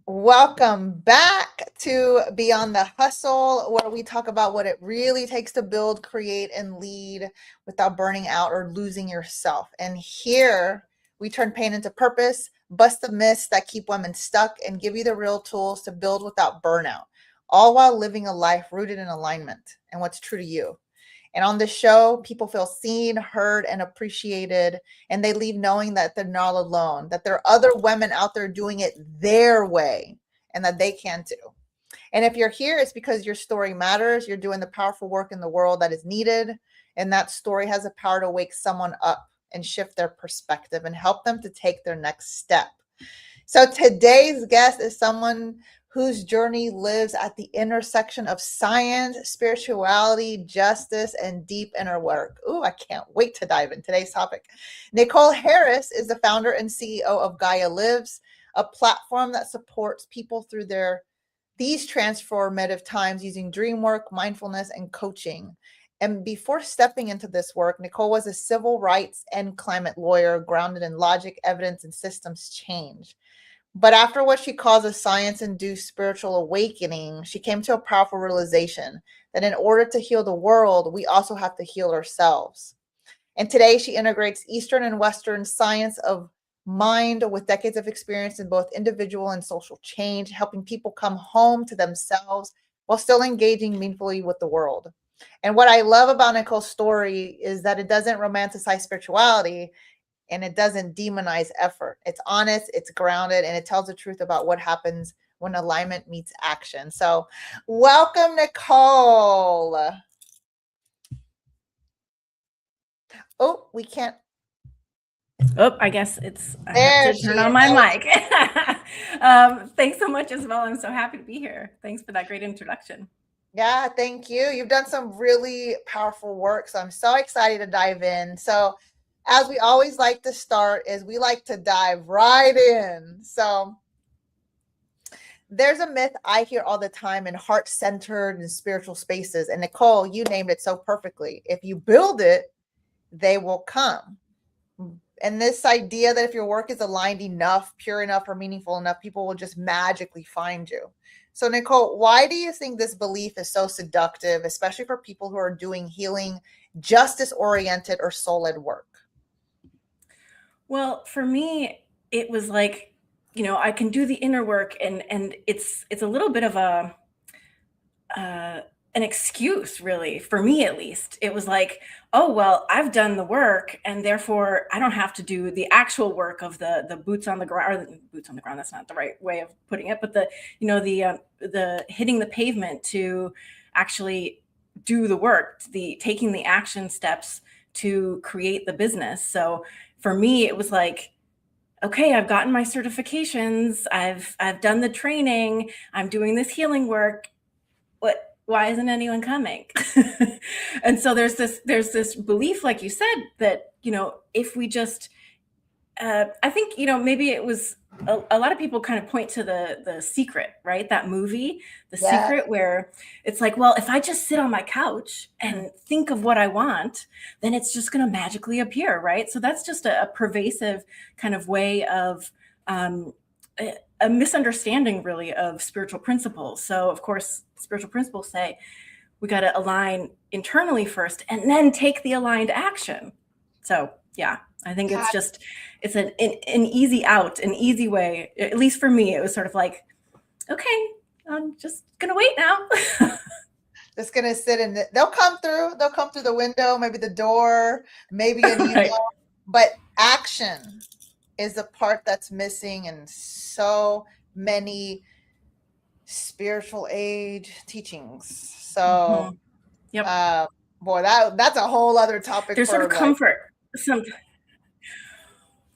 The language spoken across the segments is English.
Welcome back to Beyond the Hustle, where we talk about what it really takes to build, create, and lead without burning out or losing yourself. And here we turn pain into purpose, bust the myths that keep women stuck, and give you the real tools to build without burnout, all while living a life rooted in alignment and what's true to you. And on the show, people feel seen, heard, and appreciated. And they leave knowing that they're not alone, that there are other women out there doing it their way, and that they can too. And if you're here, it's because your story matters. You're doing the powerful work in the world that is needed. And that story has the power to wake someone up and shift their perspective and help them to take their next step. So today's guest is someone whose journey lives at the intersection of science, spirituality, justice, and deep inner work. Ooh, I can't wait to dive into today's topic. Nicole Harris is the founder and CEO of Gaia Lives, a platform that supports people through these transformative times using dreamwork, mindfulness, and coaching. And before stepping into this work, Nicole was a civil rights and climate lawyer grounded in logic, evidence, and systems change. But after what she calls a science-induced spiritual awakening, she came to a powerful realization that in order to heal the world, we also have to heal ourselves. And today she integrates Eastern and Western science of mind with decades of experience in both individual and social change, helping people come home to themselves while still engaging meaningfully with the world. And what I love about Nicole's story is that it doesn't romanticize spirituality and it doesn't demonize effort. It's honest, it's grounded, and it tells the truth about what happens when alignment meets action. So welcome, Nicole. Oh, we can't. Oh, I guess I have to turn on my mic. Thanks so much, Isabel. I'm so happy to be here. Thanks for that great introduction. Yeah, thank you. You've done some really powerful work, so I'm so excited to dive in. So as we always like to start is we like to dive right in. So there's a myth I hear all the time in heart-centered and spiritual spaces. And Nicole, you named it so perfectly. If you build it, they will come. And this idea that if your work is aligned enough, pure enough, or meaningful enough, people will just magically find you. So Nicole, why do you think this belief is so seductive, especially for people who are doing healing, justice-oriented, or soul-led work? Well, for me, it was like, I can do the inner work and it's a little bit of an excuse, really, for me at least. It was like, oh, well, I've done the work and therefore I don't have to do the actual work of the boots on the ground, or boots on the ground. That's not the right way of putting it, but the hitting the pavement to actually do the work, taking the action steps to create the business. So for me, it was like, okay, I've gotten my certifications, I've done the training, I'm doing this healing work. Why isn't anyone coming? And so there's this belief, like you said, that, if we just, I think, maybe it was a lot of people kind of point to the Secret, right? That movie, The Secret, where it's like, well, if I just sit on my couch and think of what I want, then it's just going to magically appear, right? So that's just a pervasive kind of way of a misunderstanding, really, of spiritual principles. So, of course, spiritual principles say we got to align internally first and then take the aligned action. So, yeah, I think it's an easy out, an easy way. At least for me, it was sort of like, okay, I'm just going to wait now. Just going to sit in they'll come through the window, maybe the door, maybe an email, right. But action is the part that's missing in so many spiritual age teachings. So, yep. Boy, that's a whole other topic. There's sort of comfort.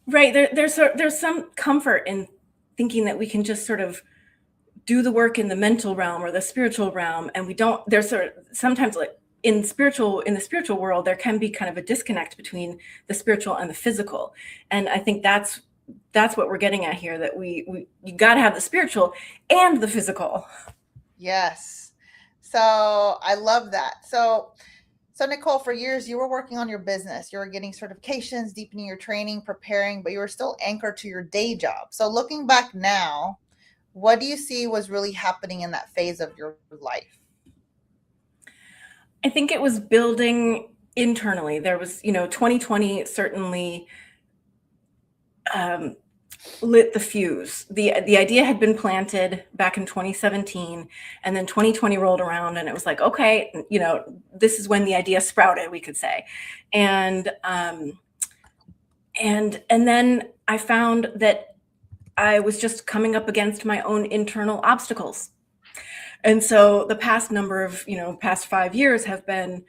Right. There's some comfort in thinking that we can just sort of do the work in the mental realm or the spiritual realm, and we don't. There's sort of sometimes, like in the spiritual world, there can be kind of a disconnect between the spiritual and the physical, and I think that's what we're getting at here. That you got to have the spiritual and the physical. Yes. So I love that. So Nicole, for years you were working on your business. You were getting certifications, deepening your training, preparing, but you were still anchored to your day job. So looking back now, what do you see was really happening in that phase of your life? I think it was building internally. There was, 2020 certainly lit the fuse. The idea had been planted back in 2017, and then 2020 rolled around, and it was like, okay, this is when the idea sprouted, we could say. And then I found that I was just coming up against my own internal obstacles. And so the past past 5 years have been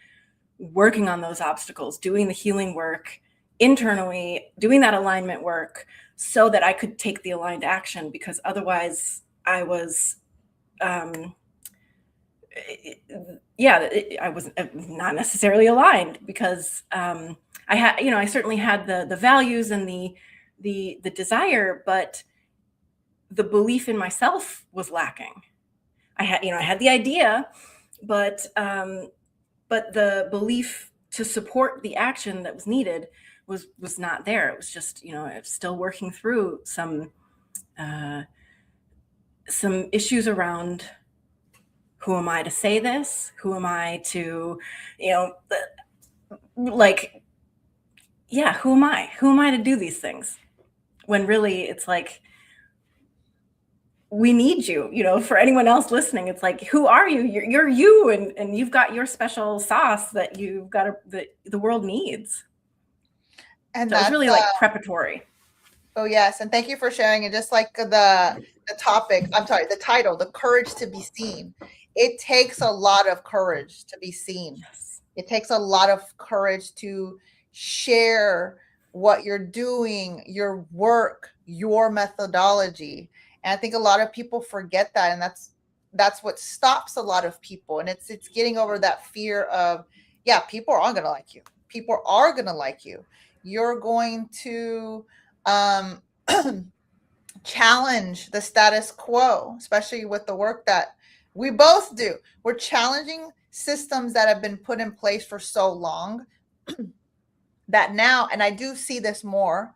working on those obstacles, doing the healing work internally, doing that alignment work so that I could take the aligned action, because otherwise I was, I was not necessarily aligned, because I certainly had the values and the desire, but the belief in myself was lacking. I had the idea, but the belief to support the action that was needed was not there. It was just, it's still working through some issues around, who am I to say this? Who am I to, who am I? Who am I to do these things? When really it's like, we need you, for anyone else listening, it's like, who are you? You're you, and you've got your special sauce that that the world needs. And So it was that's really like preparatory. oh yes, and thank you for sharing it. Just like the topic, I'm sorry, the title, the courage to be seen. It takes a lot of courage to be seen. Yes. It takes a lot of courage to share what you're doing, your work, your methodology. And I think a lot of people forget that, and that's what stops a lot of people. And it's getting over that fear of, yeah, people are going to like you. People are going to like you. You're going to challenge the status quo, especially with the work that we both do. We're challenging systems that have been put in place for so long that now, and I do see this more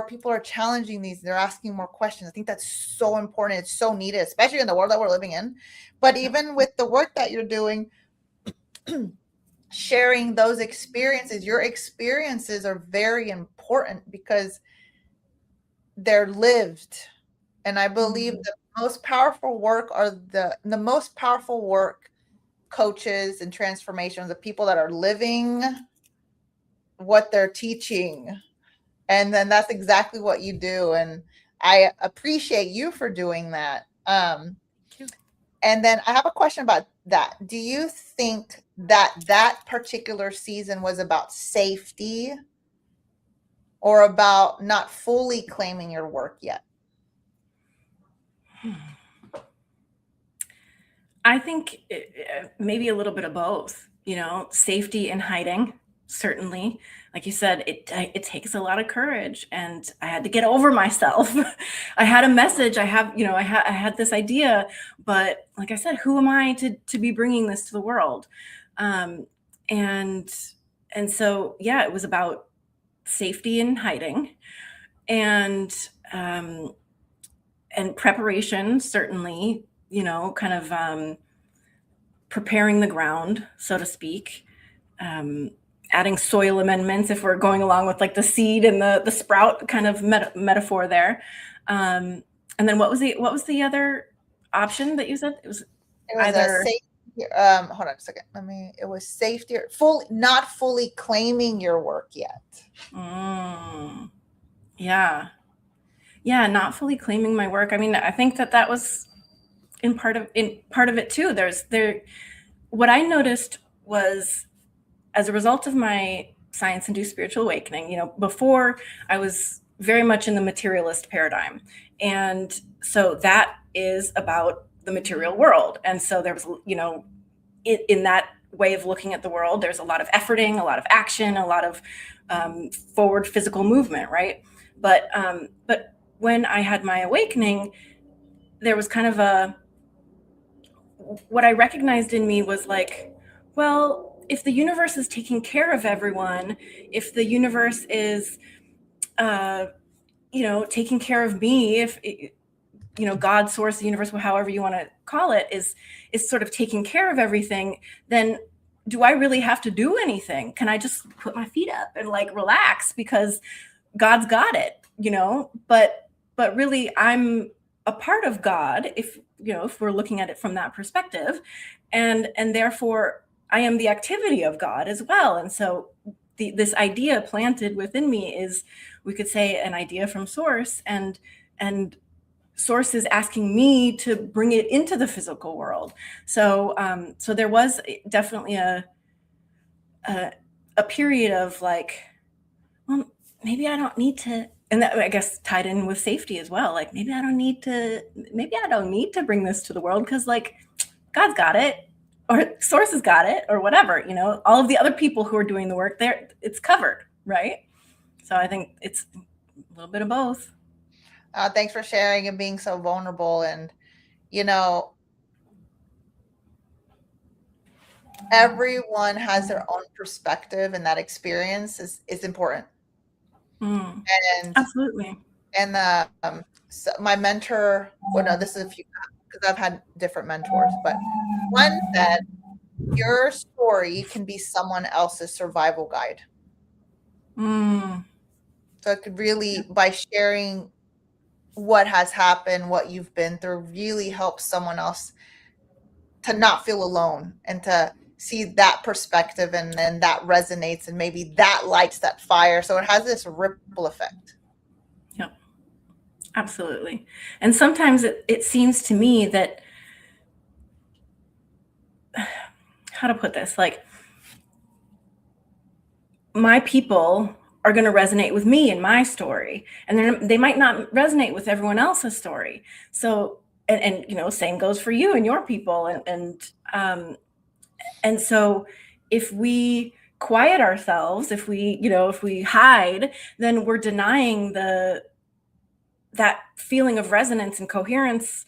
people are challenging these. They're asking more questions. I think that's so important. It's so needed, especially in the world that we're living in. But even with the work that you're doing, sharing those experiences, your experiences are very important because they're lived. And I believe the most powerful work are the most powerful work coaches and transformations, the people that are living what they're teaching. And then that's exactly what you do. And I appreciate you for doing that. And then I have a question about that. Do you think that particular season was about safety or about not fully claiming your work yet? I think maybe a little bit of both, safety and hiding. Certainly, like you said, it takes a lot of courage, and I had to get over myself. I had a message. I had this idea, but like I said, who am I to be bringing this to the world? And so it was about safety and hiding, and preparation. Certainly, kind of preparing the ground, so to speak. Adding soil amendments if we're going along with like the seed and the sprout kind of metaphor there. And then what was the other option that you said? It was either safety. Hold on a second. It was safety or not fully claiming your work yet. Yeah, not fully claiming my work. I mean, I think that was in part of it too. What I noticed was, as a result of my science-induced spiritual awakening, before I was very much in the materialist paradigm. And so that is about the material world. And so there was, in that way of looking at the world, there's a lot of efforting, a lot of action, a lot of forward physical movement, right? But when I had my awakening, there was kind of what I recognized in me was like, well, if the universe is taking care of everyone, if the universe is, taking care of me, God, source, the universe, however you want to call it, is sort of taking care of everything, then do I really have to do anything? Can I just put my feet up and like relax because God's got it, but really I'm a part of God, if we're looking at it from that perspective, and therefore I am the activity of God as well. And so this idea planted within me is, we could say, an idea from source, and source is asking me to bring it into the physical world. So so there was definitely a period of like, well, maybe I don't need to, and that, I guess, tied in with safety as well. Like, maybe I don't need to bring this to the world because like God's got it, or source has got it, or whatever, all of the other people who are doing the work there, it's covered, right? So I think it's a little bit of both. Thanks for sharing and being so vulnerable. And, everyone has their own perspective, and that experience is important. And Absolutely. so my mentor, well, no, this is a few, because I've had different mentors, but one said, your story can be someone else's survival guide. So it could really, by sharing what has happened, what you've been through, really help someone else to not feel alone and to see that perspective, and then that resonates, and maybe that lights that fire. So it has this ripple effect. Yep, absolutely. And sometimes it seems to me that, how to put this, like, my people are going to resonate with me and my story, and then they might not resonate with everyone else's story. So and same goes for you and your people, and so if we quiet ourselves, if we hide, then we're denying that feeling of resonance and coherence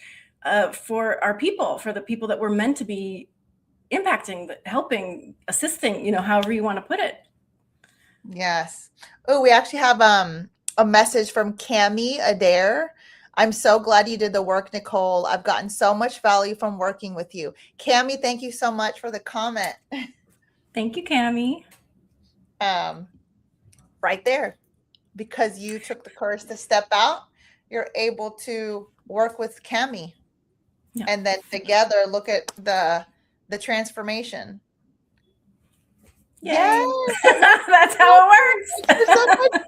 for our people, for the people that we're meant to be impacting, helping, assisting, however you want to put it. Yes. Oh, we actually have a message from Cami Adair. I'm so glad you did the work, Nicole. I've gotten so much value from working with you. Cami, thank you so much for the comment. Thank you, Cami. Right there, because you took the courage to step out, you're able to work with Cami. Yeah. And then together look at the transformation. Yeah, that's how it works. Thank you so much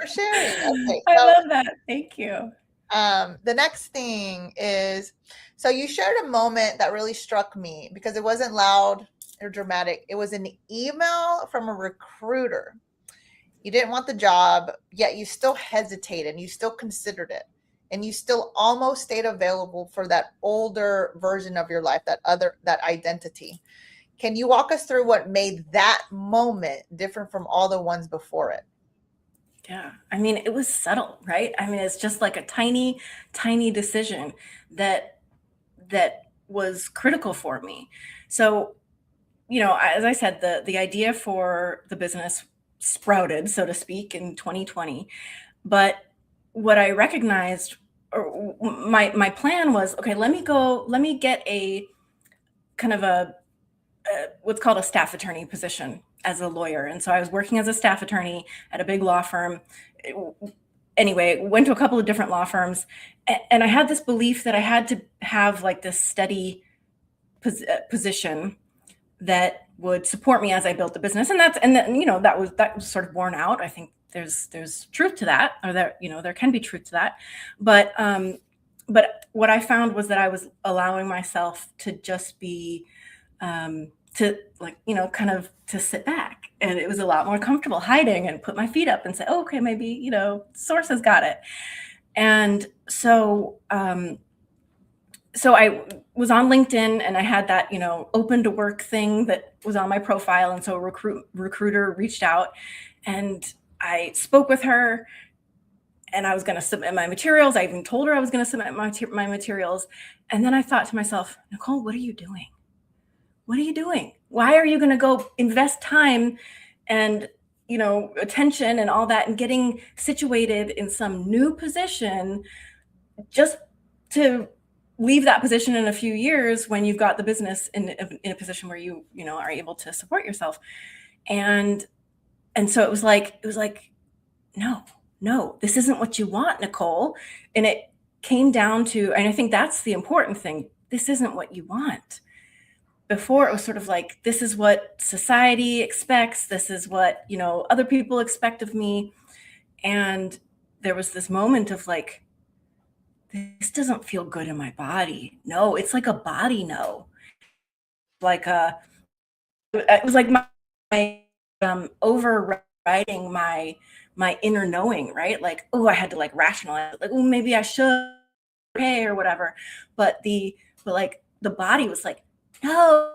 for sharing. Okay, I love that. Thank you. The next thing is, so you shared a moment that really struck me because it wasn't loud or dramatic. It was an email from a recruiter. You didn't want the job, yet you still hesitated and you still considered it. And you still almost stayed available for that older version of your life, that identity. Can you walk us through what made that moment different from all the ones before it? Yeah. I mean, it was subtle, right? I mean, it's just like a tiny, tiny decision that was critical for me. So, as I said, the idea for the business sprouted, so to speak, in 2020. But what I recognized, or my plan was, okay, let me get a kind of what's called a staff attorney position as a lawyer. And so I was working as a staff attorney at a big law firm. Anyway, went to a couple of different law firms, and I had this belief that I had to have like this steady position that would support me as I built the business. And that was sort of borne out. I think there's truth to that, or that, there can be truth to that. But what I found was that I was allowing myself to just be, to sit back, and it was a lot more comfortable hiding and put my feet up and say, oh, okay, maybe, source has got it. And so I was on LinkedIn, and I had that, open to work thing that was on my profile. And so a recruiter reached out, and I spoke with her, and I was going to submit my materials. I even told her I was going to submit my materials. And then I thought to myself, Nicole, what are you doing? What are you doing? Why are you going to go invest time and, attention and all that, and getting situated in some new position just to leave that position in a few years when you've got the business in a position where you know, are able to support yourself. And so it was like, no, this isn't what you want, Nicole. And it came down to, and I think that's the important thing, this isn't what you want. Before, it was sort of like, this is what society expects, this is what, you know, other people expect of me. And there was this moment of like, this doesn't feel good in my body. No, it's like a body no. Like it was like my overriding my inner knowing, right? Like, oh, I had to like rationalize, like, oh, maybe I should pay or whatever. But like the body was like, no,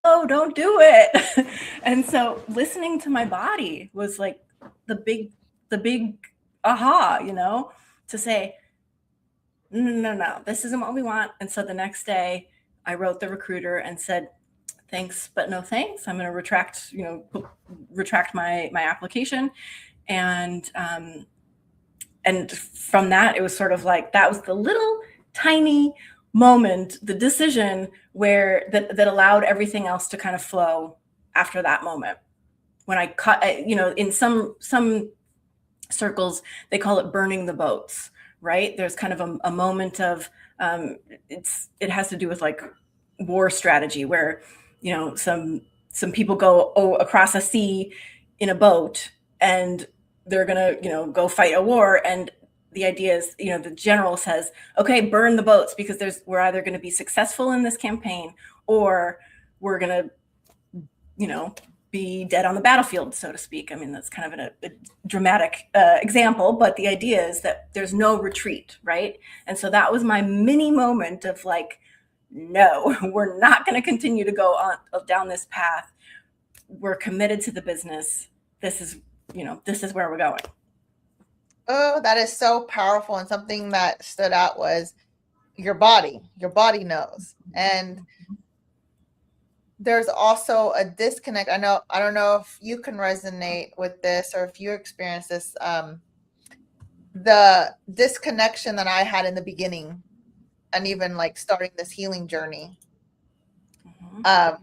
don't do it. And so listening to my body was like the big aha, you know, to say, no, this isn't what we want. And so the next day I wrote the recruiter and said, thanks, but no thanks. I'm going to retract my application. And from that, it was sort of like, that was the little tiny moment, the decision where that allowed everything else to kind of flow after that moment. When I cut, you know, in some circles, they call it burning the boats, right? There's kind of a moment of, it has to do with like war strategy, where, you know, some people go across a sea in a boat and they're gonna, you know, go fight a war. And the idea is, you know, the general says, okay, burn the boats, because we're either going to be successful in this campaign or we're going to, you know, be dead on the battlefield, so to speak. I mean, that's kind of a dramatic example, but the idea is that there's no retreat, right? And so that was my mini moment of like, no, we're not going to continue to go on down this path. We're committed to the business. This is, you know, this is where we're going. Oh, that is so powerful. And something that stood out was your body knows. And there's also a disconnect. I don't know if you can resonate with this or if you experience this. The disconnection that I had in the beginning, and even like starting this healing journey, and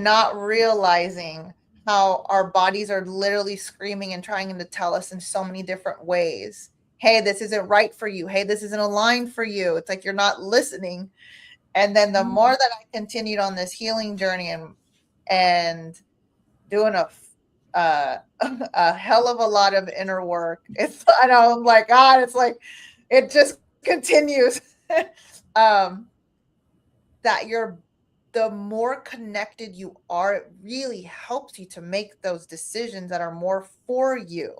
not realizing how our bodies are literally screaming and trying to tell us in so many different ways, hey, this isn't right for you. Hey, this isn't aligned for you. It's like you're not listening. And then the more that I continued on this healing journey and doing a hell of a lot of inner work, it's, I know, I'm like, God, it's like, it just continues. That the more connected you are, it really helps you to make those decisions that are more for you.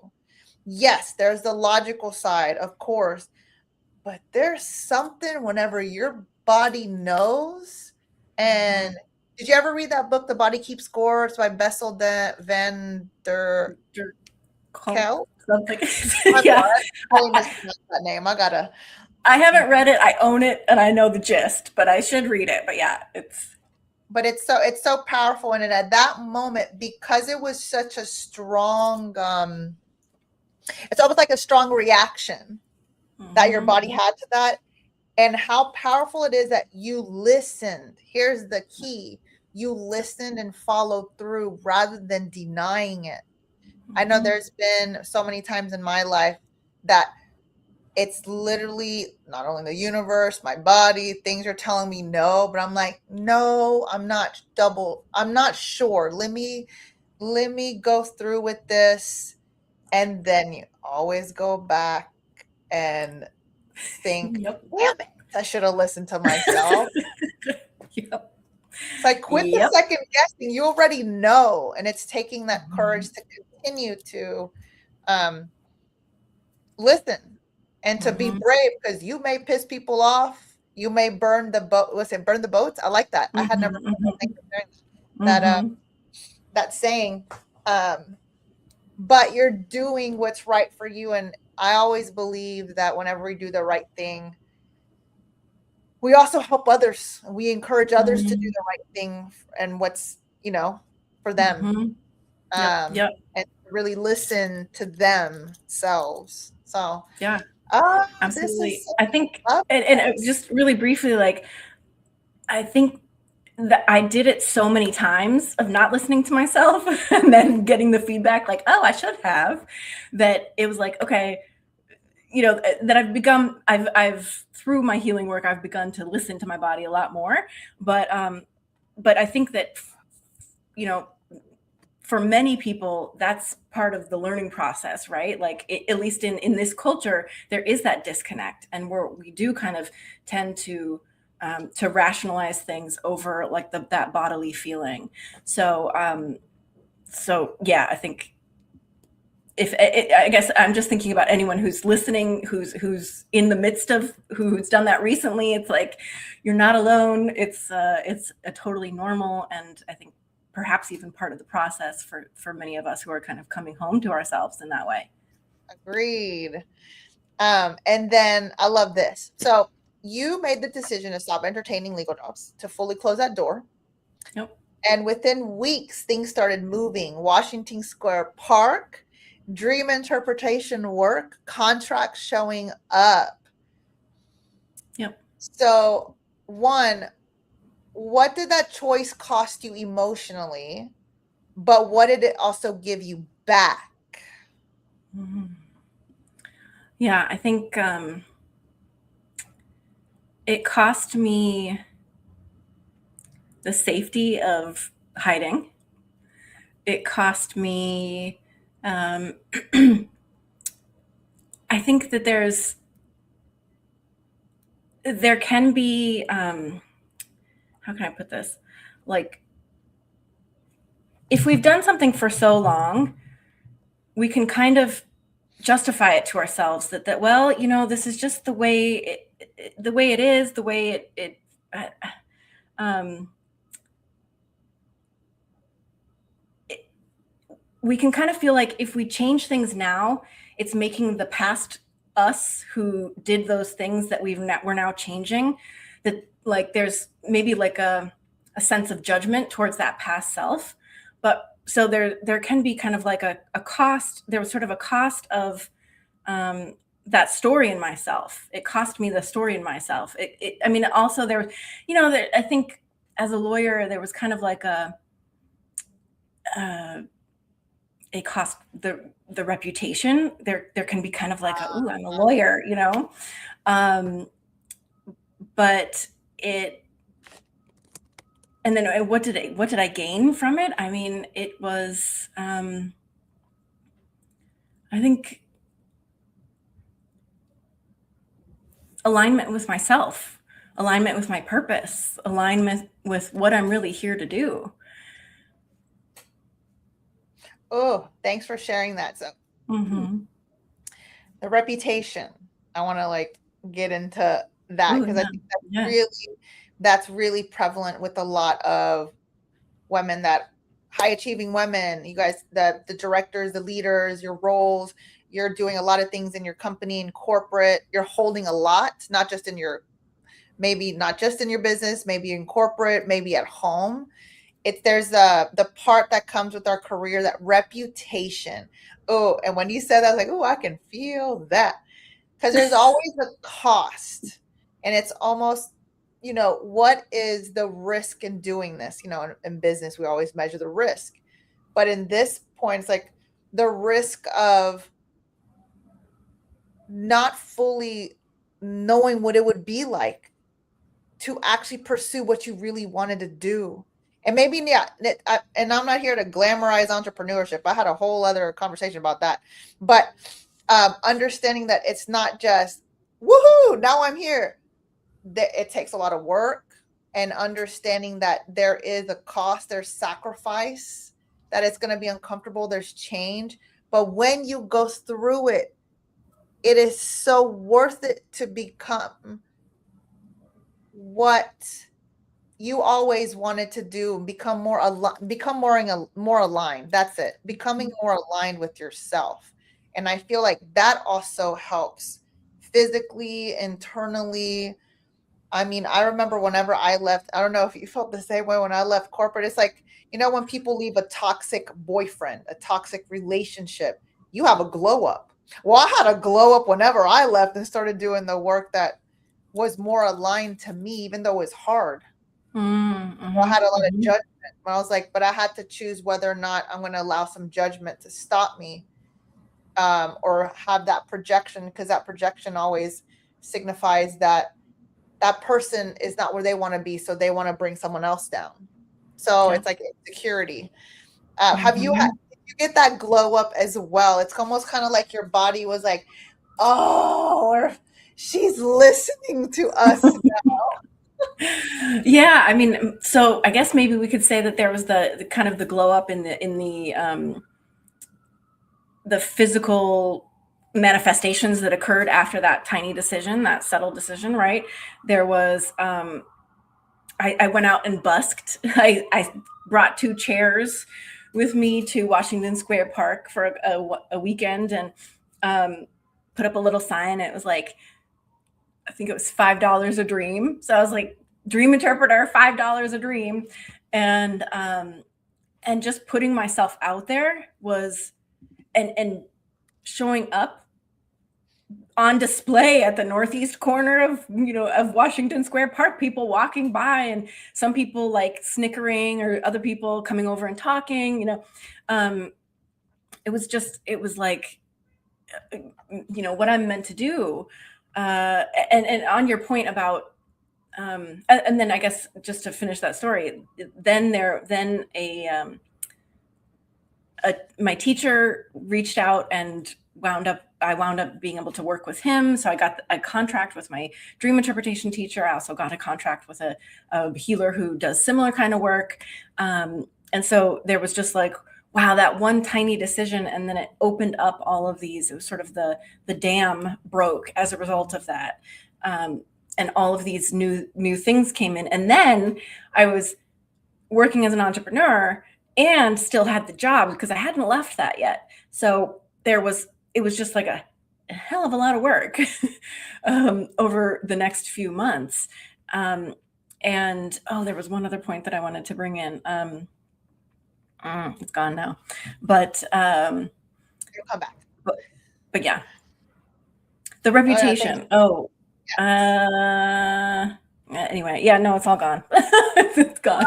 Yes, there's the logical side, of course, but there's something whenever your body knows. And did you ever read that book, The Body Keeps Score? It's by Bessel van der Kel. Something. Yeah. I really mispronounced that name. I haven't read it. I own it and I know the gist, but I should read it. But yeah, it's so powerful. And at that moment, because it was such a strong, it's almost like a strong reaction that your body had to that, and how powerful it is that you listened. Here's the key. You listened and followed through rather than denying it. I know there's been so many times in my life that it's literally not only the universe, my body, things are telling me no, but I'm like, no, I'm not sure. Let me go through with this. And then you always go back and think, damn it, I should have listened to myself. It's like, quit the second guessing. You already know. And it's taking that courage to continue to listen and to be brave, because you may piss people off. You may burn the boat. Listen, burn the boats. I like that. I had never heard that saying. But you're doing what's right for you. And I always believe that whenever we do the right thing, we also help others. We encourage others to do the right thing and what's, you know, for them. And really listen to themselves. So yeah, Oh, this is Absolutely. so I think, love and this. just really briefly, like, I think that I did it so many times of not listening to myself and then getting the feedback like, oh, I should have, that it was like, okay, you know, that I've through my healing work, I've begun to listen to my body a lot more. But I think that, you know, for many people, that's part of the learning process, right? Like, at least in this culture, there is that disconnect, and we do kind of tend to rationalize things over like that bodily feeling. So, so yeah, I think if I guess I'm just thinking about anyone who's listening, who's in the midst of who's done that recently. It's like, you're not alone. It's a totally normal, and I think perhaps even part of the process for many of us who are kind of coming home to ourselves in that way. Agreed. And then I love this. So you made the decision to stop entertaining legal jobs, to fully close that door. Yep. And within weeks, things started moving. Washington Square Park, dream interpretation work, contracts showing up. Yep. So, one, what did that choice cost you emotionally? But what did it also give you back? Mm-hmm. Yeah, I think it cost me the safety of hiding. It cost me. Um, I think that there can be, how can I put this? Like, if we've done something for so long, we can kind of justify it to ourselves that well, you know, this is just the way it is, the way uh, um, it we can kind of feel like if we change things now, it's making the past us who did those things that we're now changing, that like there's maybe like a sense of judgment towards that past self. But so there can be kind of like a cost. There was sort of a cost of that story in myself. It cost me the story in myself. I mean, also there, you know, I think as a lawyer, there was kind of like uh, it cost the reputation. There can be kind of like a, ooh, I'm a lawyer, you know. Um, but it and then what did I gain from it? I mean, it was I think alignment with myself, alignment with my purpose, alignment with what I'm really here to do. Oh, thanks for sharing that. So Mm-hmm. the reputation, I want to like get into that Ooh, because I yeah, think yeah, that's really prevalent with a lot of women, that high achieving women. You guys, the directors, the leaders, your roles, you're doing a lot of things in your company and corporate. You're holding a lot, not just in your, maybe not just in your business, maybe in corporate, maybe at home. It's there's the part that comes with our career, that reputation. Oh, and when you said that, I was like, oh, I can feel that. Because there's always a cost. And it's almost, what is the risk in doing this? In business, we always measure the risk. But in this point, it's like the risk of not fully knowing what it would be like to actually pursue what you really wanted to do. And maybe, yeah, and I'm not here to glamorize entrepreneurship. I had a whole other conversation about that. But understanding that it's not just, woohoo, now I'm here. That it takes a lot of work, and understanding that there is a cost, there's sacrifice, that it's going to be uncomfortable, there's change. But when you go through it, it is so worth it to become what you always wanted to do, become more aligned. That's it. Becoming more aligned with yourself. And I feel like that also helps physically, internally. I mean, I remember whenever I left, I don't know if you felt the same way when I left corporate. It's like, when people leave a toxic boyfriend, a toxic relationship, you have a glow up. Well, I had a glow up whenever I left and started doing the work that was more aligned to me, even though it was hard. I Mm-hmm, had a lot of mm-hmm. judgment. I was like, but I had to choose whether or not I'm going to allow some judgment to stop me, or have that projection, because that projection always signifies that that person is not where they want to be, so they want to bring someone else down. So Yeah. it's like insecurity. Have you had? Mm-hmm. Did you get that glow up as well? It's almost kind of like your body was like, oh, or she's listening to us. Yeah, I mean, so I guess maybe we could say that there was the kind of the glow up in the physical manifestations that occurred after that tiny decision, that subtle decision, right? There was I went out and busked. I brought 2 chairs with me to Washington Square Park for a weekend, and put up a little sign. It was like, I think it was $5 a dream. So I was like, dream interpreter, $5 a dream. And just putting myself out there was, and showing up on display at the northeast corner of Washington Square Park, people walking by, and some people like snickering, or other people coming over and talking. um it was like, what I'm meant to do. And on your point about, and then I guess, just to finish that story, then my teacher reached out, and I wound up being able to work with him. So I got a contract with my dream interpretation teacher. I also got a contract with a healer who does similar kind of work. And so there was just like, wow, that one tiny decision, and then it opened up all of these. It was sort of the dam broke as a result of that. And all of these new things came in. And then I was working as an entrepreneur and still had the job, because I hadn't left that yet. So it was just like a hell of a lot of work over the next few months. And there was one other point that I wanted to bring in. It's gone now, but It'll come back. but yeah, the Oh yeah, thank you. reputation. Oh, Yes. anyway, yeah, no, it's all gone. It's gone.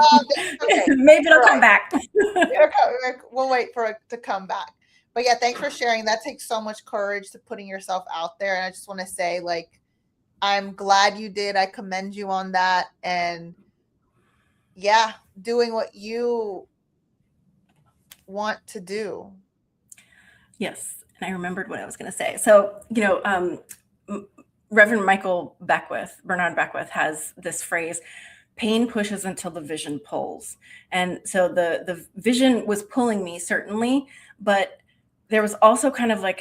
Okay. Maybe it'll All come right. back. We'll wait for it to come back. But yeah, thanks for sharing. That takes so much courage to putting yourself out there. And I just want to say, like, I'm glad you did. I commend you on that. And yeah, doing what you want to do. Yes, and I remembered what I was going to say. So, Reverend Bernard Beckwith, has this phrase: "Pain pushes until the vision pulls." And so the vision was pulling me, certainly, but there was also kind of like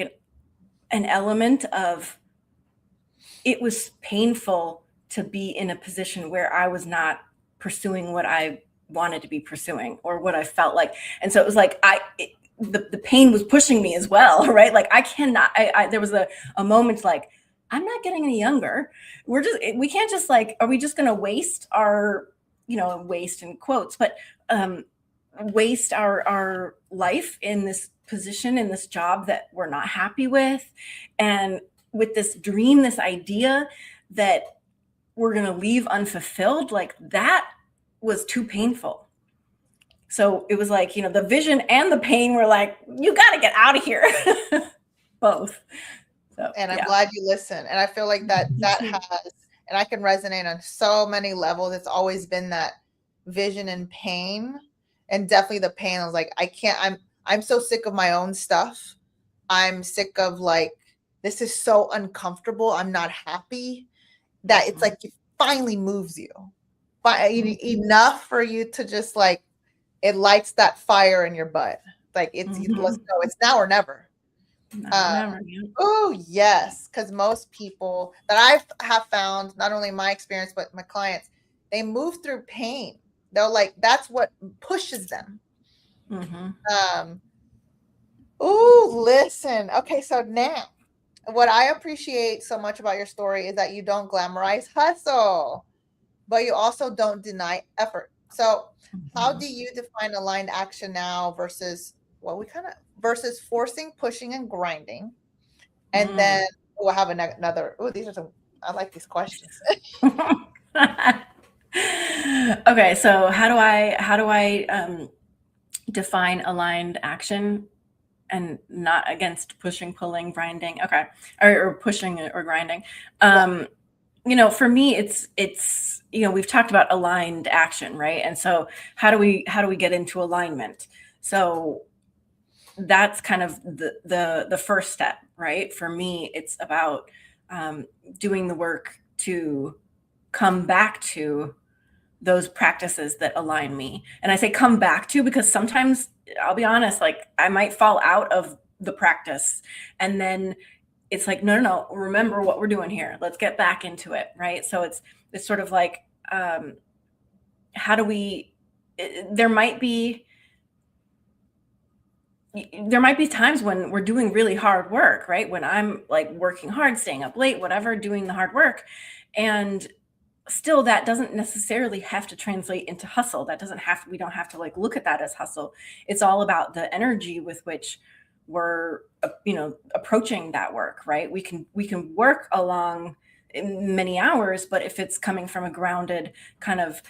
an element of, it was painful to be in a position where I was not pursuing what I wanted to be pursuing, or what I felt like. And so it was like, the pain was pushing me as well, right? Like, I cannot, there was a moment like, I'm not getting any younger. We can't just like, are we just going to waste our, waste in quotes, but waste our life in this position, in this job that we're not happy with, and with this dream, this idea that we're going to leave unfulfilled? Like, that was too painful. So it was like, the vision and the pain were like, you got to get out of here. Both. So, And I'm yeah. glad you listen. And I feel like that has, and I can resonate on so many levels. It's always been that vision and pain, and definitely the pain. I was like, I'm so sick of my own stuff. I'm sick of, like, this is so uncomfortable. I'm not happy, that it's like it finally moves you. But enough for you to just, like, it lights that fire in your butt. Like, let's go. It's now or never. Never. Oh yes, because most people that I have found, not only my experience but my clients, they move through pain. They're like, that's what pushes them. Oh, listen. Okay, so now, what I appreciate so much about your story is that you don't glamorize hustle, but you also don't deny effort. So, how do you define aligned action now versus versus forcing, pushing, and grinding? And then we'll have another. Oh, these are some. I like these questions. Okay, so how do I define aligned action and not against pushing, pulling, grinding? Okay, or pushing or grinding. Yeah. For me, it's we've talked about aligned action, right? And so how do we get into alignment? So that's kind of the first step, right? For me, it's about doing the work to come back to those practices that align me. And I say come back to because sometimes, I'll be honest, like I might fall out of the practice, and then it's like, no, remember what we're doing here. Let's get back into it, right? So it's sort of like, how do we? There might be times when we're doing really hard work, right? When I'm like working hard, staying up late, whatever, doing the hard work, and still that doesn't necessarily have to translate into hustle. We don't have to like look at that as hustle. It's all about the energy with which we're approaching that work, right? We can work along many hours, but if it's coming from a grounded kind of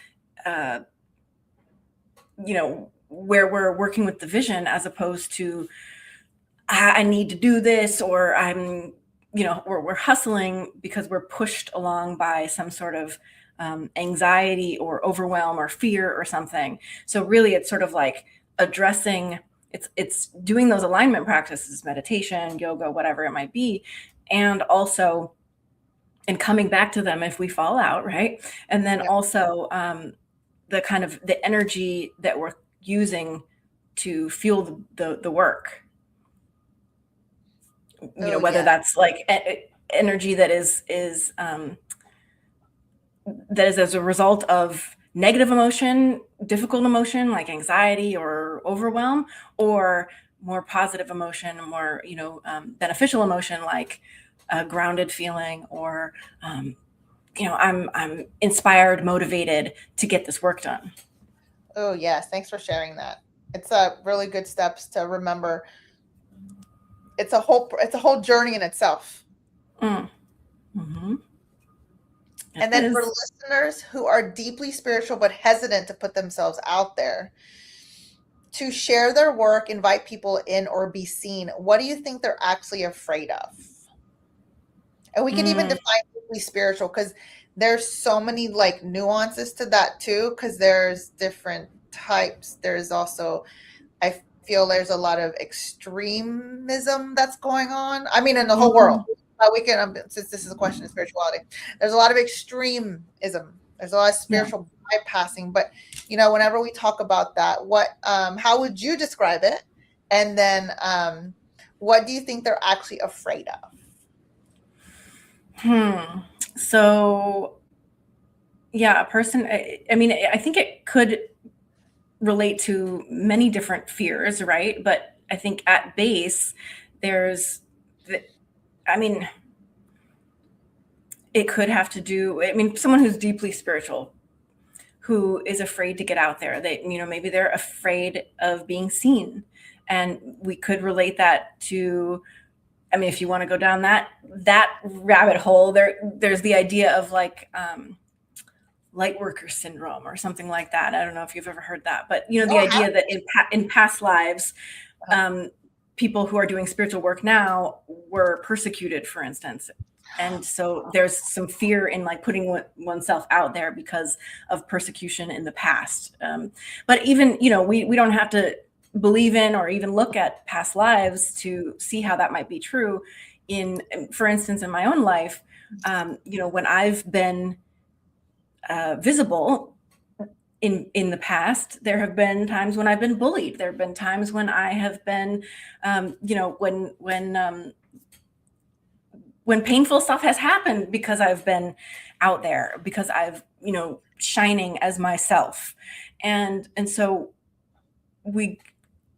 where we're working with the vision, as opposed to I need to do this, or we're hustling because we're pushed along by some sort of anxiety or overwhelm or fear or something. So really, it's sort of like addressing. It's doing those alignment practices, meditation, yoga, whatever it might be, and also and coming back to them if we fall out, right? And then Yeah. also the kind of the energy that we're using to fuel the work. Oh, Whether yeah. that's like energy that is as a result of negative emotion, difficult emotion like anxiety or overwhelm, or more positive emotion, more beneficial emotion like a grounded feeling, or I'm inspired, motivated to get this work done. Oh, yes. Thanks for sharing that. It's a really good steps to remember. It's a whole journey in itself. Mm. Mm-hmm. It And then for is. listeners who are deeply spiritual but hesitant to put themselves out there, to share their work, invite people in, or be seen, what do you think they're actually afraid of? And we can even Mm. define deeply spiritual because there's so many like nuances to that too, because there's different types. There's also, I feel there's a lot of extremism that's going on. I mean, in the whole world. Mm. We can, since this is a question of spirituality, there's a lot of extremism. There's a lot of Yeah. spiritual bypassing. But whenever we talk about that, how would you describe it? And then, what do you think they're actually afraid of? So, yeah, a person, I mean, I think it could relate to many different fears, right? But I think at base, there's, I mean, it could have to do, someone who's deeply spiritual, who is afraid to get out there. Maybe they're afraid of being seen. And we could relate that to, if you want to go down that rabbit hole, there's the idea of like light worker syndrome or something like that. I don't know if you've ever heard that, but the Oh, idea that in past lives, people who are doing spiritual work now were persecuted, for instance. And so there's some fear in like putting oneself out there because of persecution in the past. But even, we don't have to believe in or even look at past lives to see how that might be true. For instance, in my own life, when I've been visible in the past, there have been times when I've been bullied. There have been times when I have been, when painful stuff has happened because I've been out there, because I've, shining as myself. And so we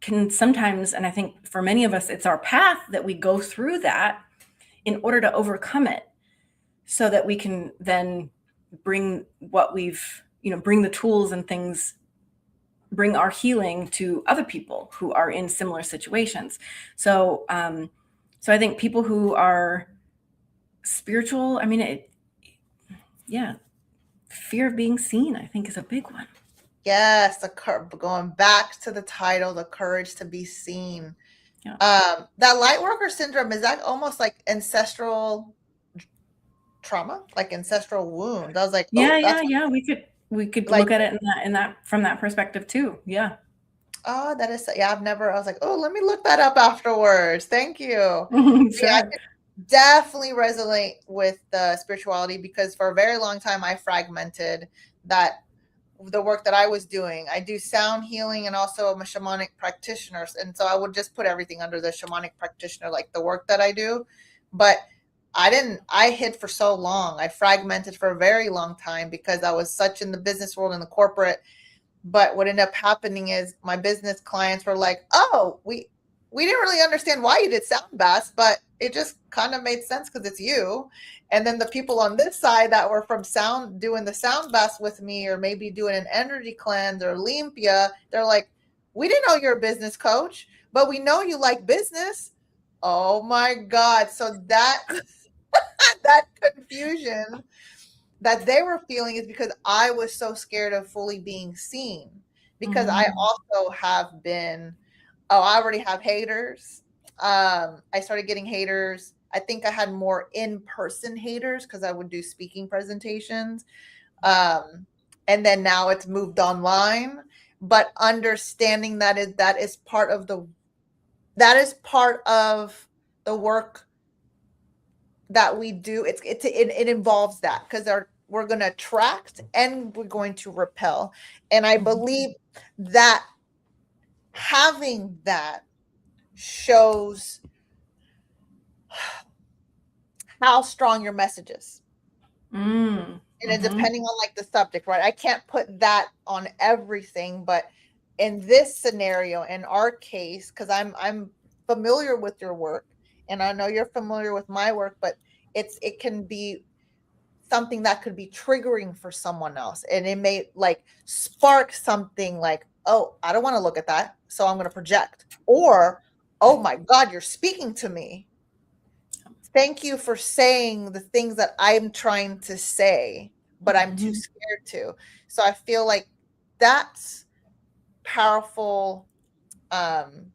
can sometimes, and I think for many of us, it's our path that we go through that in order to overcome it, so that we can then bring what we've, bring the tools and things, bring our healing to other people who are in similar situations. So So I think people who are spiritual, I mean, yeah, fear of being seen, I think, is a big one. Yes, going back to the title, the courage to be seen. Yeah. That light worker syndrome, is that almost like ancestral trauma, like ancestral wound? I was like, Yeah, oh, yeah, that's yeah. We could like, look at it in that from that perspective too. Yeah. oh, that is, yeah, I was like, oh, let me look that up afterwards. Thank you. Yeah, I Sure. could definitely resonate with the spirituality, because for a very long time I fragmented that the work that I was doing. I do sound healing, and also I'm a shamanic practitioner. And so I would just put everything under the shamanic practitioner, like the work that I do. But I hid for so long. I fragmented for a very long time because I was such in the business world and the corporate. But what ended up happening is my business clients were like, oh, we didn't really understand why you did sound baths, but it just kind of made sense because it's you. And then the people on this side that were from sound doing the sound baths with me, or maybe doing an energy cleanse or limpia, they're like, we didn't know you're a business coach, but we know you like business. Oh my God. So that that confusion that they were feeling is because I was so scared of fully being seen. Because I Mm-hmm. also have been, oh, I already have haters. I started getting haters. I think I had more in-person haters because I would do speaking presentations. Um, and then now it's moved online. But understanding that is part of the work that we do. It involves that, because we're going to attract and we're going to repel. And I believe that having that shows how strong your message is. And it Mm-hmm. depending on like the subject, right? I can't put that on everything, but in this scenario, in our case, because I'm familiar with your work, and I know you're familiar with my work, but it can be something that could be triggering for someone else, and it may like spark something like, oh, I don't want to look at that, so I'm going to project, or, oh my God, you're speaking to me. Thank you for saying the things that I'm trying to say, but I'm too Mm-hmm. scared to. So I feel like that's powerful. um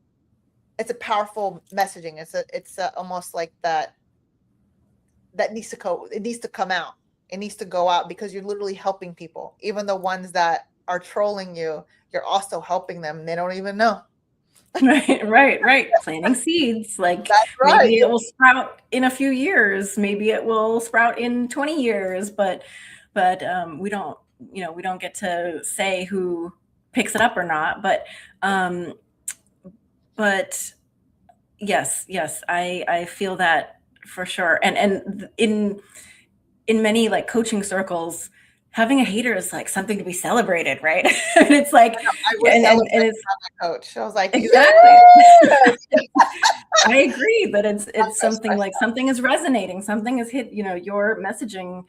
it's a powerful messaging. It's almost like that needs to go, it needs to come out, it needs to go out, because you're literally helping people. Even the ones that are trolling you, you're also helping them, and they don't even know. Right, right, right. Planting seeds. Like That's right. maybe it will sprout in a few years. Maybe it will sprout in 20 years, but we don't, we don't get to say who picks it up or not. But yes, yes, I feel that for sure. And in many like coaching circles, having a hater is like something to be celebrated, right? And it's like, I was and celebrating it's my coach. I was like, exactly. yes. I agree that I'm it's so something stressed like something is resonating, something is hit, your messaging.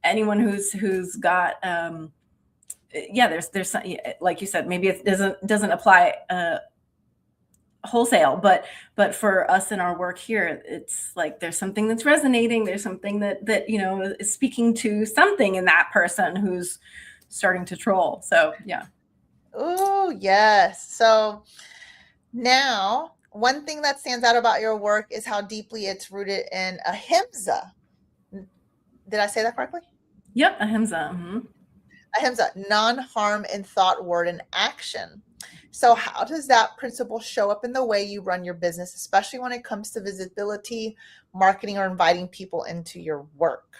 Anyone who's got yeah, there's like you said, maybe it doesn't apply wholesale, but for us in our work here, it's like there's something that's resonating, there's something that is speaking to something in that person who's starting to troll. So yeah. Oh, yes. So now, one thing that stands out about your work is how deeply it's rooted in ahimsa. Did I say that correctly? Yep, ahimsa. Mm-hmm. Ahimsa, non-harm in thought, word, and action. So how does that principle show up in the way you run your business, especially when it comes to visibility, marketing, or inviting people into your work?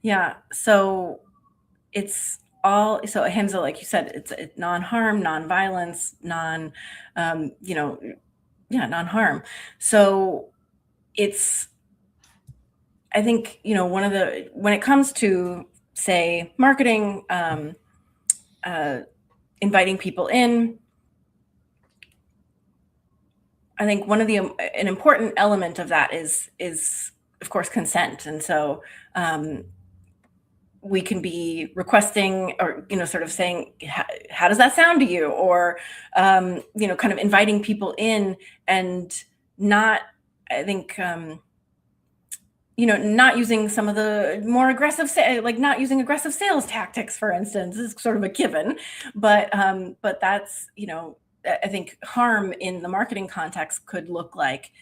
Yeah, so it's all, so ahimsa, like you said, it's non-harm, non-violence, yeah, non-harm. So it's, I think, one of the, when it comes to say marketing, uh, inviting people in, I think one of an important element of that is of course consent. And so we can be requesting, or sort of saying, how does that sound to you, or kind of inviting people in, and not, I think, not using some of the more aggressive, like not using aggressive sales tactics, for instance, is sort of a given. But that's, I think harm in the marketing context could look like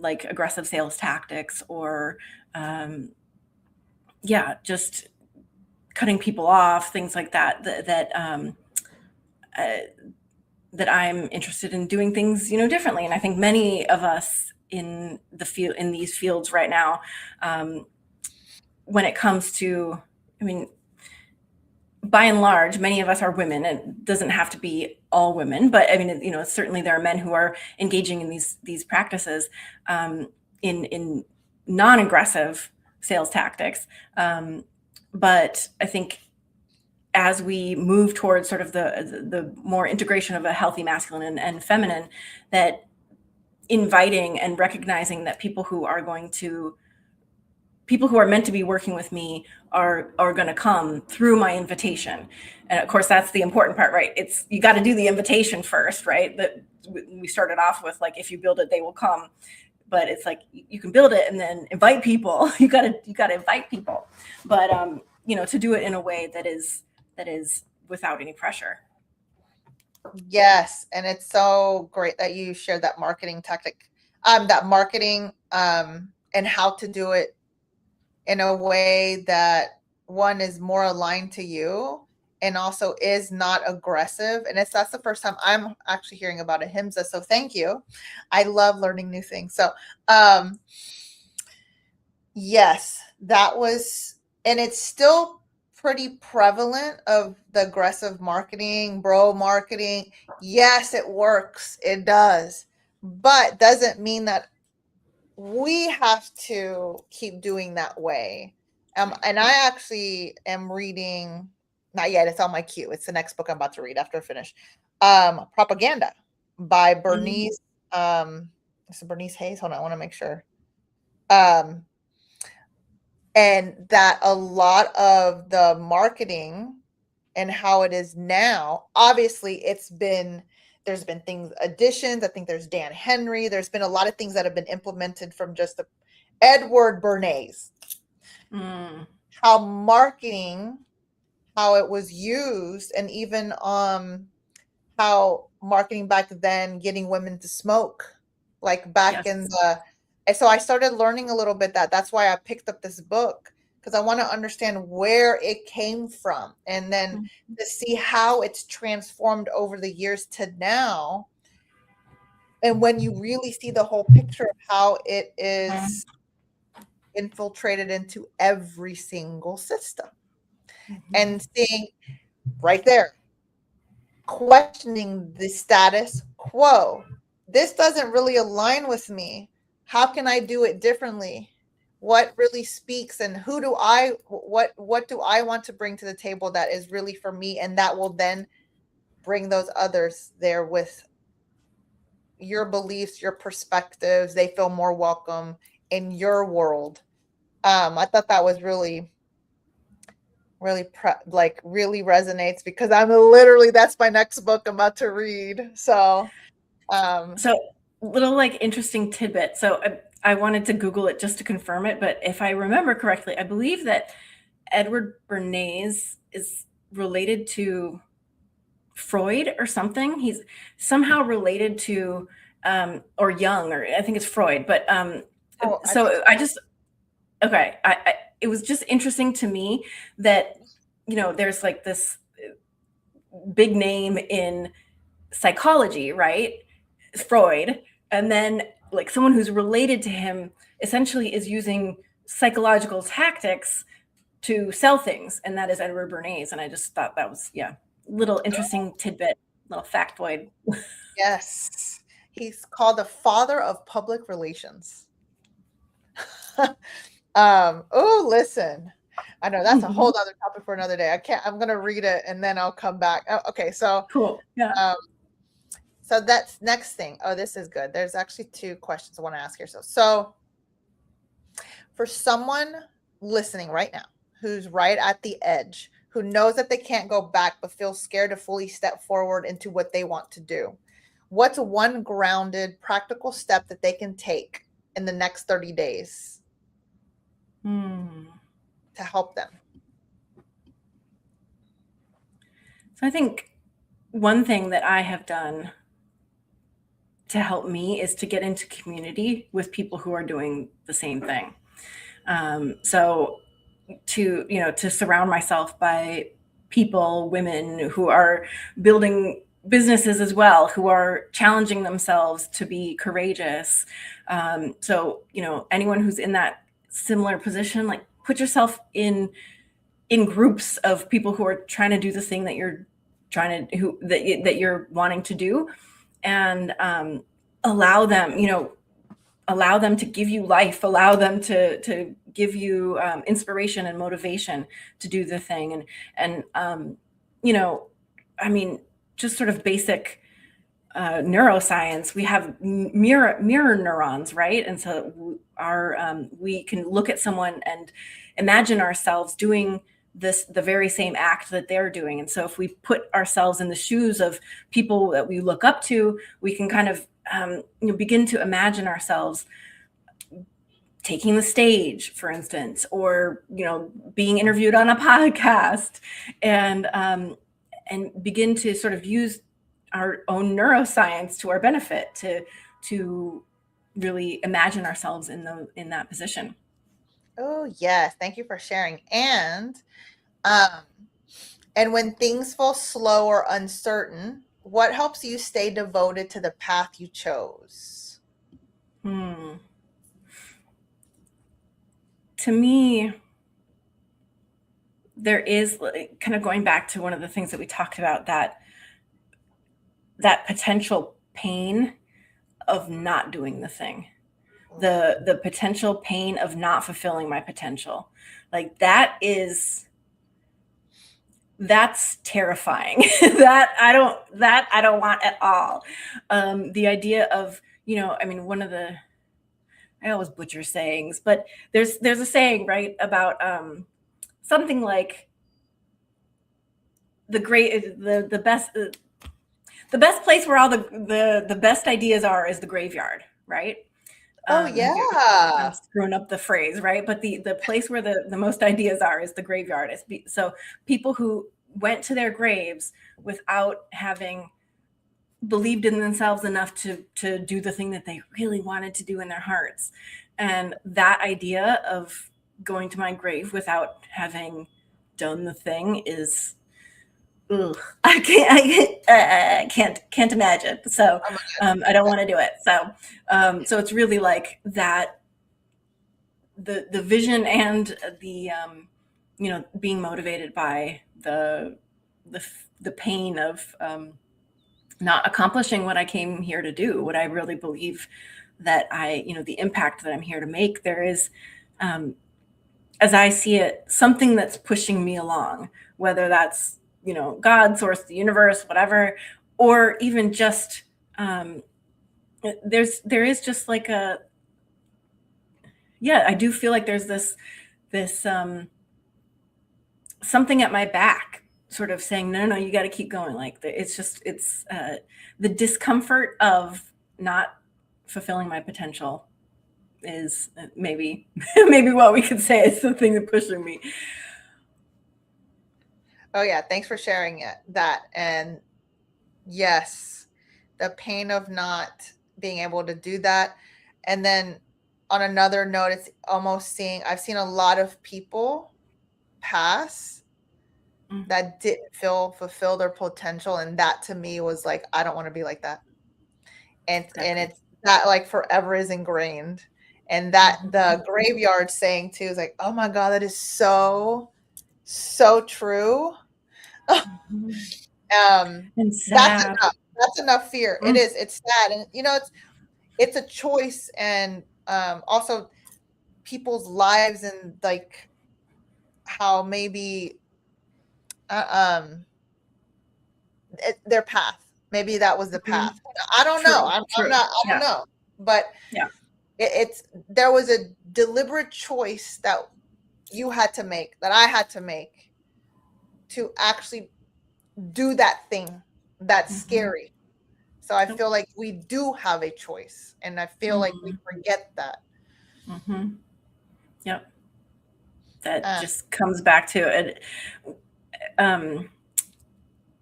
aggressive sales tactics, or just cutting people off, things like that. Uh, that I'm interested in doing things, differently. And I think many of us in these fields right now, when it comes to, I mean, by and large, many of us are women. It doesn't have to be all women, but I mean, certainly there are men who are engaging in these practices, in non-aggressive sales tactics. But I think as we move towards sort of the more integration of a healthy masculine and feminine, that inviting and recognizing that people who are meant to be working with me are going to come through my invitation. And of course, that's the important part, right? It's, you got to do the invitation first, right? That we started off with, like, if you build it, they will come. But it's like, you can build it and then invite people. You got to invite people. But, to do it in a way that is without any pressure. Yes, and it's so great that you shared that marketing tactic, that marketing, and how to do it in a way that one is more aligned to you and also is not aggressive. And that's the first time I'm actually hearing about ahimsa. So thank you. I love learning new things. So yes, that was, and it's still pretty prevalent of the aggressive marketing, bro marketing. Yes, it works. It does. But doesn't mean that we have to keep doing that way. And I actually am reading, not yet, it's on my queue. It's the next book I'm about to read after I finish. Propaganda by Bernice. Is it Bernice Hayes? Hold on, I want to make sure. And that a lot of the marketing and how it is now, obviously there's been things, additions. I think there's Dan Henry. There's been a lot of things that have been implemented from just the Edward Bernays. How marketing, how it was used, and even how marketing back then, getting women to smoke, like back in the. And so I started learning a little bit that's why I picked up this book, because I want to understand where it came from, and then to see how it's transformed over the years to now. And when you really see the whole picture of how it is infiltrated into every single system, and seeing right there, questioning the status quo. This doesn't really align with me. How can I do it differently? What really speaks, and what do I want to bring to the table that is really for me, and that will then bring those others there with your beliefs, your perspectives. They feel more welcome in your world. I thought that was really really resonates, because that's my next book I'm about to read. So little, like, interesting tidbit. So I wanted to Google it just to confirm it, but if I remember correctly, I believe that Edward Bernays is related to Freud or something. He's somehow related to, or Jung, or I think it's Freud. But it was just interesting to me that, there's like this big name in psychology, right? Freud. And then, like, someone who's related to him essentially is using psychological tactics to sell things, and that is Edward Bernays. And I just thought that was, little interesting tidbit, little factoid. Yes, he's called the father of public relations. Oh, listen, I know that's a whole other topic for another day. I'm gonna read it and then I'll come back. Okay, so cool. Yeah. So that's next thing. Oh, this is good. There's actually two questions I want to ask here. So for someone listening right now who's right at the edge, who knows that they can't go back but feels scared to fully step forward into what they want to do, what's one grounded, practical step that they can take in the next 30 days to help them? So I think one thing that I have done to help me is to get into community with people who are doing the same thing. So to surround myself by people, women who are building businesses as well, who are challenging themselves to be courageous. So anyone who's in that similar position, like put yourself in groups of people who are trying to do the thing that you're that you're wanting to do, and allow them to give you life, allow them to give you inspiration and motivation to do the thing. And I mean, just sort of basic neuroscience, we have mirror neurons, right? And so we can look at someone and imagine ourselves doing the very same act that they're doing. And so if we put ourselves in the shoes of people that we look up to, we can kind of begin to imagine ourselves taking the stage, for instance, or being interviewed on a podcast, and begin to sort of use our own neuroscience to our benefit to really imagine ourselves in that position. Oh, yes. Thank you for sharing. And when things feel slow or uncertain, what helps you stay devoted to the path you chose? To me, there is, kind of going back to one of the things that we talked about, that potential pain of not doing the thing, the potential pain of not fulfilling my potential. Like that's terrifying. that I don't want at all. The idea of, I mean, I always butcher sayings, but there's a saying, right, about something like the best place where all the best ideas are is the graveyard, right? Oh, I'm yeah. screwing up the phrase, right? But the place where the most ideas are is the graveyard. So people who went to their graves without having believed in themselves enough to do the thing that they really wanted to do in their hearts. And that idea of going to my grave without having done the thing is, ugh, I can't imagine. So Oh my I don't want to do it. So it's really like that, the vision and the being motivated by the pain of not accomplishing what I came here to do, what I really believe that the impact that I'm here to make. There is, as I see it, something that's pushing me along, whether that's, God, source, the universe, whatever, or even just, there is just like I do feel like there's this something at my back sort of saying, no, you got to keep going. Like it's the discomfort of not fulfilling my potential is maybe what we could say is the thing that's pushing me. Oh, yeah. Thanks for sharing that. And yes, the pain of not being able to do that. And then on another note, it's almost I've seen a lot of people pass that didn't fulfill their potential. And that to me was like, I don't want to be like that. And Exactly. it's that like forever is ingrained. And that the graveyard saying too is like, oh my God, that is so, so true. And That's sad. enough. That's enough fear. It is. It's sad. And it's a choice. And also people's lives and like how maybe their path. Maybe that was the path. I don't know. True. I'm not. I don't Yeah. know. But Yeah. there was a deliberate choice that you had to make, that I had to make, to actually do that thing that's scary So I feel like we do have a choice, and I feel like we forget that. Yep. That just comes back to it.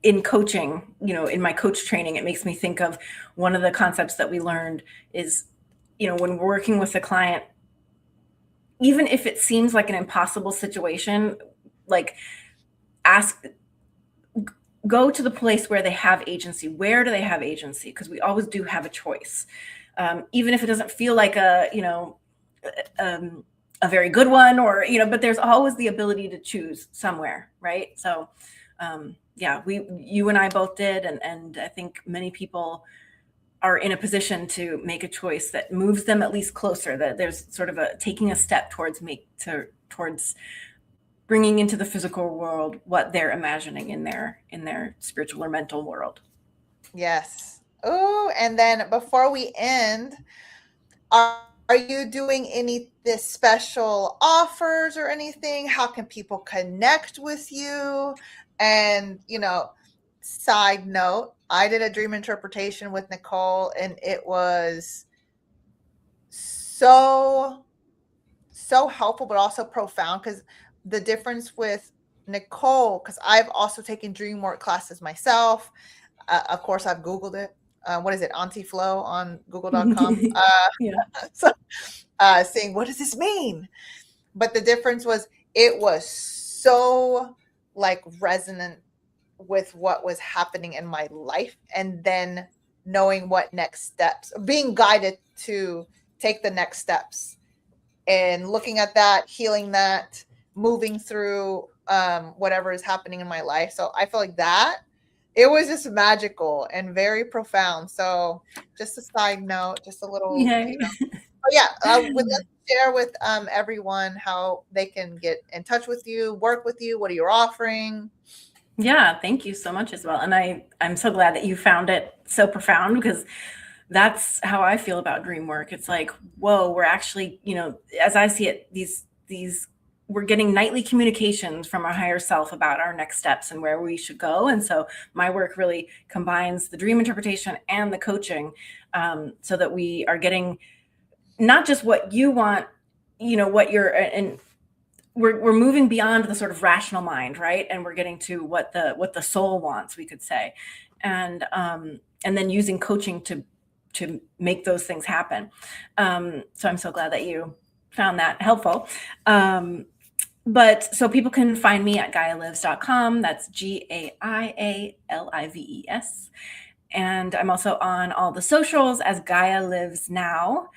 In coaching, in my coach training, it makes me think of one of the concepts that we learned is, when we're working with a client, even if it seems like an impossible situation, like go to the place where they have agency. Where do they have agency? Because we always do have a choice. Even if it doesn't feel like a very good one, or, but there's always the ability to choose somewhere. Right. So, yeah, you and I both did. And I think many people are in a position to make a choice that moves them at least closer, that there's sort of taking a step towards bringing into the physical world what they're imagining in their spiritual or mental world. Yes. Oh, and then before we end, are you doing any this special offers or anything? How can people connect with you? And, side note, I did a dream interpretation with Nicole, and it was so helpful, but also profound, because the difference with Nicole, because I've also taken dream work classes myself. Of course, I've Googled it. What is it? Auntie Flo on google.com. Yeah. So, saying, what does this mean? But the difference was, it was so like resonant with what was happening in my life, and then knowing what next steps, being guided to take the next steps, and looking at that, healing that, moving through whatever is happening in my life. So I feel like that it was just magical and very profound. So just a side note, just a little, Yeah. But yeah, I would love to share with everyone how they can get in touch with you, work with you. What are you offering? Yeah, thank you so much as well. And I'm so glad that you found it so profound, because that's how I feel about dream work. It's like, whoa, we're actually, as I see it, we're getting nightly communications from our higher self about our next steps and where we should go. And so my work really combines the dream interpretation and the coaching, so that we are getting not just what you want, what you're, and we're moving beyond the sort of rational mind, right? And we're getting to what the soul wants, we could say, and then using coaching to make those things happen. So I'm so glad that you found that helpful. But so people can find me at GaiaLives.com. That's GaiaLives. And I'm also on all the socials as Gaia Lives Now.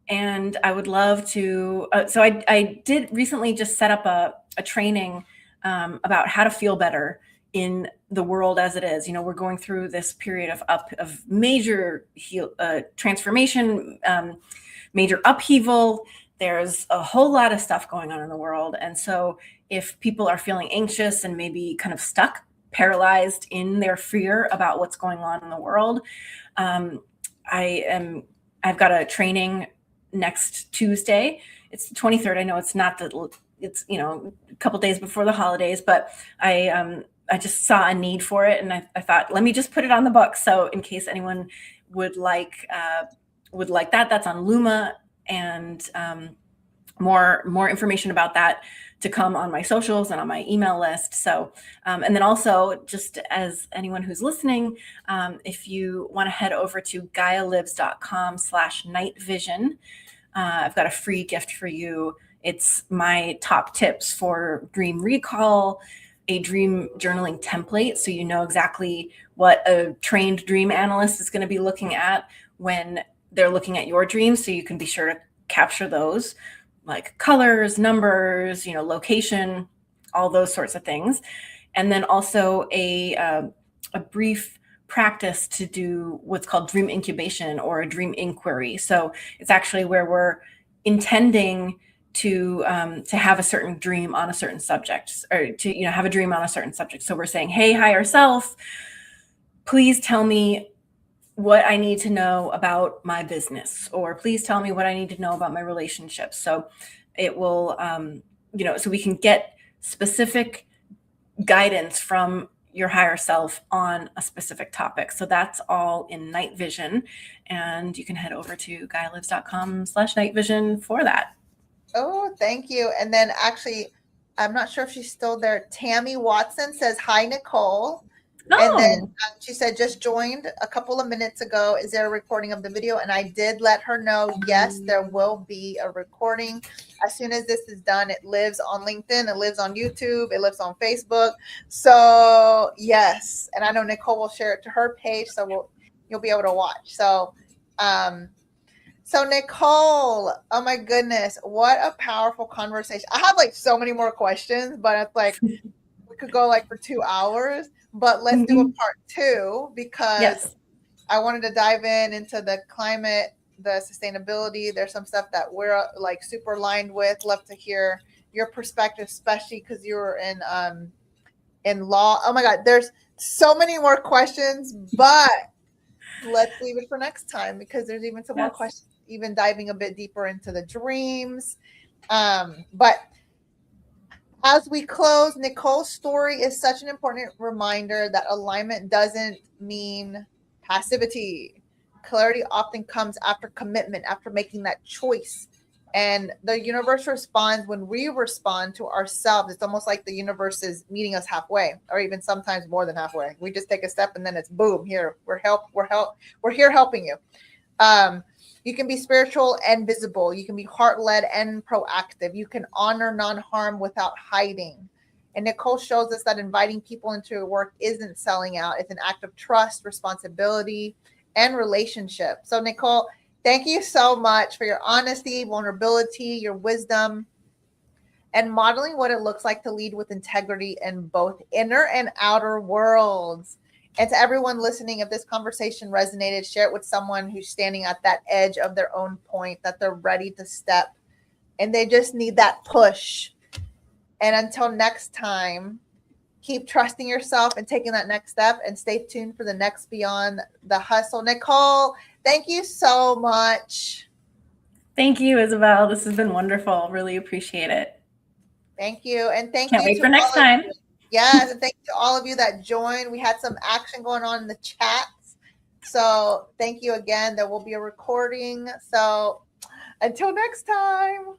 And I would love to, so I did recently just set up a training about how to feel better in the world as it is. We're going through this period of major transformation, major upheaval. There's a whole lot of stuff going on in the world. And so if people are feeling anxious and maybe kind of stuck, paralyzed in their fear about what's going on in the world, I've got a training next Tuesday. It's the 23rd. I know it's a couple days before the holidays, but I just saw a need for it, and I thought, let me just put it on the book. So in case anyone would like that, that's on Luma, and more information about that to come on my socials and on my email list. So, and then also, just as anyone who's listening, if you want to head over to GaiaLives.com/night vision, I've got a free gift for you. It's my top tips for dream recall, a dream journaling template, so you know exactly what a trained dream analyst is going to be looking at when they're looking at your dreams, so you can be sure to capture those, like colors, numbers, location, all those sorts of things. And then also a brief practice to do what's called dream incubation or a dream inquiry. So it's actually where we're intending to have a certain dream on a certain subject, or to have a dream on a certain subject. So we're saying, hey, higher self, please tell me what I need to know about my business, or please tell me what I need to know about my relationships. So it will, so we can get specific guidance from your higher self on a specific topic. So that's all in night vision. And you can head over to GaiaLives.com/night vision for that. Oh, thank you. And then actually, I'm not sure if she's still there. Tammy Watson says, hi, Nicole. And then Oh, she said, just joined a couple of minutes ago. Is there a recording of the video? And I did let her know, yes, there will be a recording. As soon as this is done, it lives on LinkedIn, it lives on YouTube, it lives on Facebook. So, yes. And I know Nicole will share it to her page, so you'll be able to watch. So Nicole, oh my goodness, what a powerful conversation. I have like so many more questions, but it's like we could go like for 2 hours, but let's do a part two because yes. I wanted to dive into the climate, the sustainability. There's some stuff that we're like super aligned with. Love to hear your perspective, especially because you were in law. Oh my God, there's so many more questions, but let's leave it for next time because there's even some more Yes. questions, even diving a bit deeper into the dreams. But as we close, Nicole's story is such an important reminder that alignment doesn't mean passivity. Clarity often comes after commitment, after making that choice. And the universe responds when we respond to ourselves. It's almost like the universe is meeting us halfway, or even sometimes more than halfway. We just take a step and then it's boom, here, we're here helping you. You can be spiritual and visible. You can be heart-led and proactive. You can honor non-harm without hiding. And Nicole shows us that inviting people into your work isn't selling out. It's an act of trust, responsibility, and relationship. So Nicole, thank you so much for your honesty, vulnerability, your wisdom, and modeling what it looks like to lead with integrity in both inner and outer worlds. And to everyone listening, if this conversation resonated, share it with someone who's standing at that edge of their own point, that they're ready to step and they just need that push. And until next time, keep trusting yourself and taking that next step, and stay tuned for the next Beyond the Hustle. Nicole, thank you so much. Thank you, Isabel. This has been wonderful. Really appreciate it. Thank you. And thank Can't you wait to for next all of time. you. Yes, and thank you to all of you that joined. We had some action going on in the chats. So thank you again. There will be a recording. So until next time.